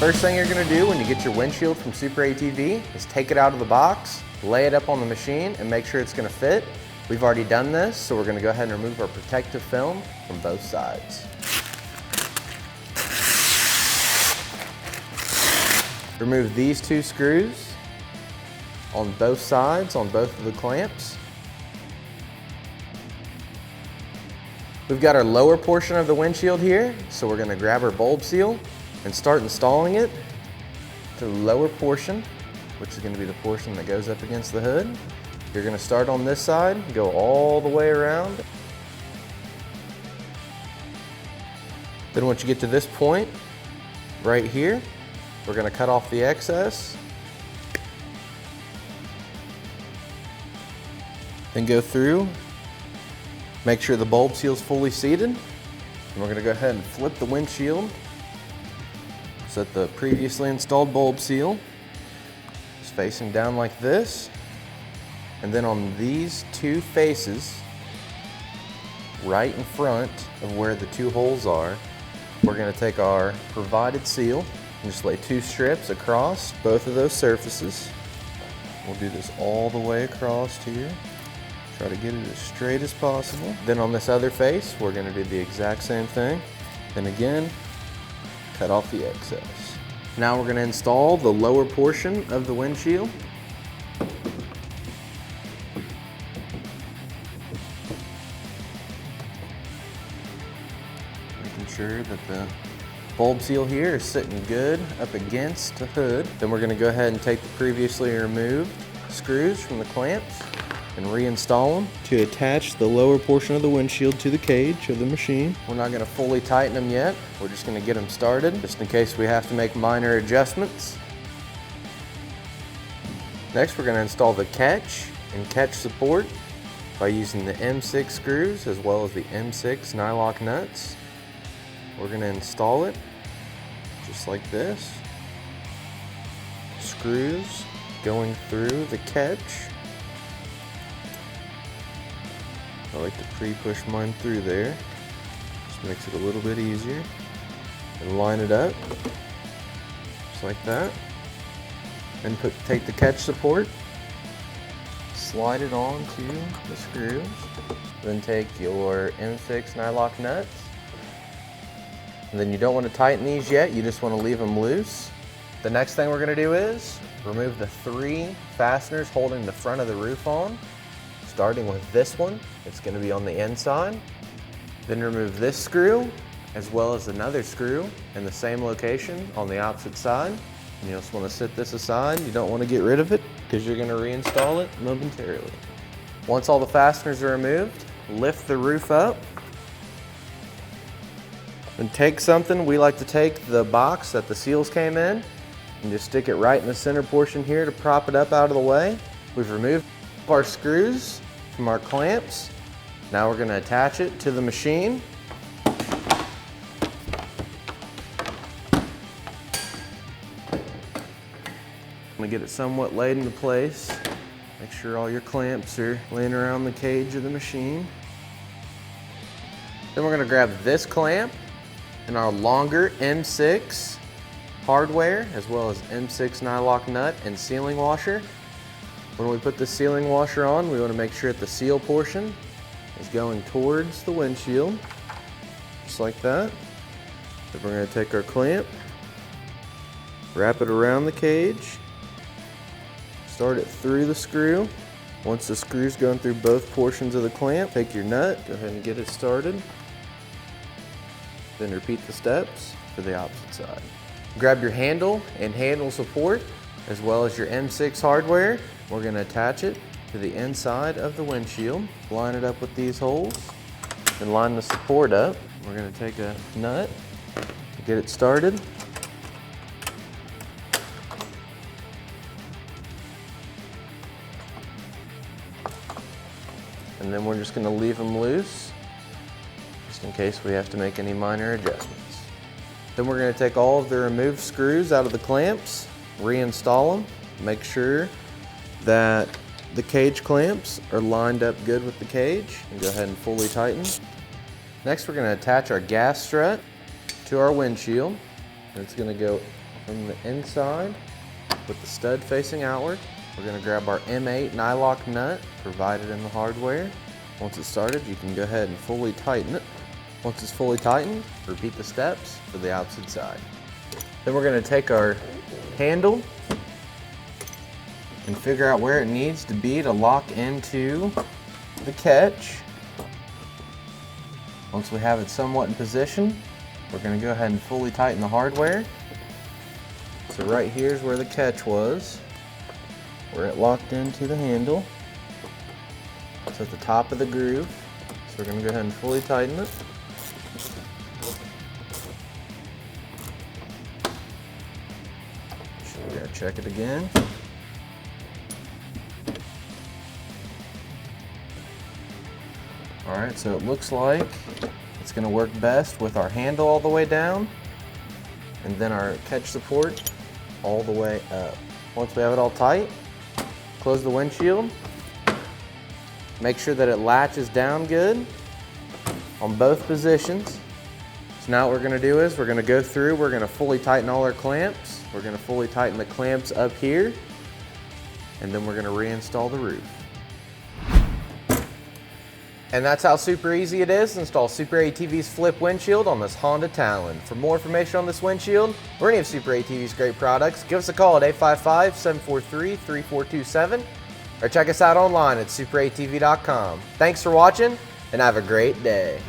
First thing you're gonna do when you get your windshield from SuperATV is take it out of the box, lay it up on the machine, and make sure it's gonna fit. We've already done this, so we're gonna go ahead and remove our protective film from both sides. Remove these two screws on both sides, on both of the clamps. We've got our lower portion of the windshield here, so we're gonna grab our bulb seal and start installing it to the lower portion, which is gonna be the portion that goes up against the hood. You're gonna start on this side, go all the way around. Then once you get to this point, right here, we're gonna cut off the excess. Then go through, make sure the bulb seal is fully seated. And we're gonna go ahead and flip the windshield. Set the previously installed bulb seal is facing down like this. And then on these two faces, right in front of where the two holes are, we're gonna take our provided seal and just lay two strips across both of those surfaces. We'll do this all the way across here. Try to get it as straight as possible. Then on this other face, we're gonna do the exact same thing. Then again, cut off the excess. Now we're gonna install the lower portion of the windshield. Making sure that the bulb seal here is sitting good up against the hood. Then we're gonna go ahead and take the previously removed screws from the clamps and reinstall them to attach the lower portion of the windshield to the cage of the machine. We're not gonna fully tighten them yet. We're just gonna get them started, just in case we have to make minor adjustments. Next, we're gonna install the catch and catch support by using the M6 screws as well as the M6 nylock nuts. We're gonna install it just like this. Screws going through the catch. I like to pre-push mine through there. Just makes it a little bit easier. And line it up, just like that. Then take the catch support, slide it onto the screws. Then take your M6 nylock nuts. And then you don't want to tighten these yet, you just want to leave them loose. The next thing we're going to do is remove the 3 fasteners holding the front of the roof on. Starting with this one, it's going to be on the inside. Then remove this screw, as well as another screw in the same location on the opposite side. And you just want to set this aside. You don't want to get rid of it because you're going to reinstall it momentarily. Once all the fasteners are removed, lift the roof up. And take something, we like to take the box that the seals came in and just stick it right in the center portion here to prop it up out of the way. We've removed our screws from our clamps. Now we're going to attach it to the machine. I'm going to get it somewhat laid into place. Make sure all your clamps are laying around the cage of the machine. Then we're going to grab this clamp and our longer M6 hardware, as well as M6 nylock nut and sealing washer. When we put the sealing washer on, we want to make sure that the seal portion is going towards the windshield, just like that. Then we're going to take our clamp, wrap it around the cage, start it through the screw. Once the screw's going through both portions of the clamp, take your nut, go ahead and get it started. Then repeat the steps for the opposite side. Grab your handle and handle support, as well as your M6 hardware. We're going to attach it to the inside of the windshield. Line it up with these holes and line the support up. We're going to take a nut, get it started. And then we're just going to leave them loose, just in case we have to make any minor adjustments. Then we're going to take all of the removed screws out of the clamps, reinstall them, make sure that the cage clamps are lined up good with the cage, and go ahead and fully tighten. Next, we're going to attach our gas strut to our windshield. And it's going to go from the inside with the stud facing outward. We're going to grab our M8 nylock nut provided in the hardware. Once it's started, you can go ahead and fully tighten it. Once it's fully tightened, repeat the steps for the opposite side. Then we're going to take our handle and figure out where it needs to be to lock into the catch. Once we have it somewhat in position, we're going to go ahead and fully tighten the hardware. So right here's where the catch was, where it locked into the handle. It's at the top of the groove, so we're going to go ahead and fully tighten it. We gotta check it again. Alright, so it looks like it's going to work best with our handle all the way down and then our catch support all the way up. Once we have it all tight, close the windshield. Make sure that it latches down good on both positions. So now what we're going to do is we're going to go through, we're going to fully tighten all our clamps. We're going to fully tighten the clamps up here, and then we're going to reinstall the roof. And that's how super easy it is to install SuperATV's flip windshield on this Honda Talon. For more information on this windshield or any of SuperATV's great products, give us a call at 855-743-3427 or check us out online at superatv.com. Thanks for watching and have a great day.